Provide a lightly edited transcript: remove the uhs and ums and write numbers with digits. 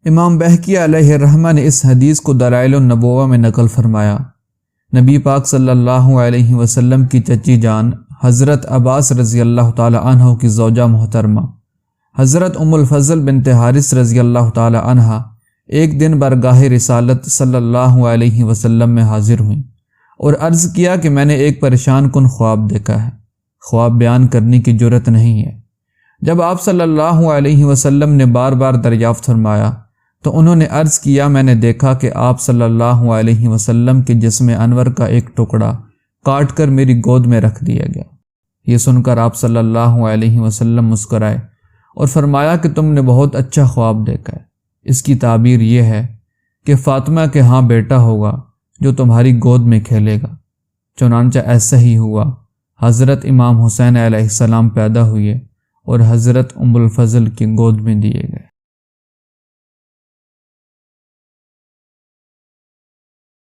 امام بہقی علیہ الرحمہ نے اس حدیث کو دلائل النبوہ میں نقل فرمایا۔ نبی پاک صلی اللہ علیہ وسلم کی چچی جان حضرت عباس رضی اللہ تعالی عنہ کی زوجہ محترمہ حضرت ام الفضل بنت حارث رضی اللہ تعالی عنہ ایک دن برگاہ رسالت صلی اللہ علیہ وسلم میں حاضر ہوئیں اور عرض کیا کہ میں نے ایک پریشان کن خواب دیکھا ہے، خواب بیان کرنے کی جرت نہیں ہے۔ جب آپ صلی اللہ علیہ وسلم نے بار بار دریافت فرمایا تو انہوں نے عرض کیا، میں نے دیکھا کہ آپ صلی اللہ علیہ وسلم کے جسم انور کا ایک ٹکڑا کاٹ کر میری گود میں رکھ دیا گیا۔ یہ سن کر آپ صلی اللہ علیہ وسلم مسکرائے اور فرمایا کہ تم نے بہت اچھا خواب دیکھا ہے۔ اس کی تعبیر یہ ہے کہ فاطمہ کے ہاں بیٹا ہوگا جو تمہاری گود میں کھیلے گا۔ چنانچہ ایسا ہی ہوا، حضرت امام حسین علیہ السلام پیدا ہوئے اور حضرت ام الفضل کی گود میں دیے گئے۔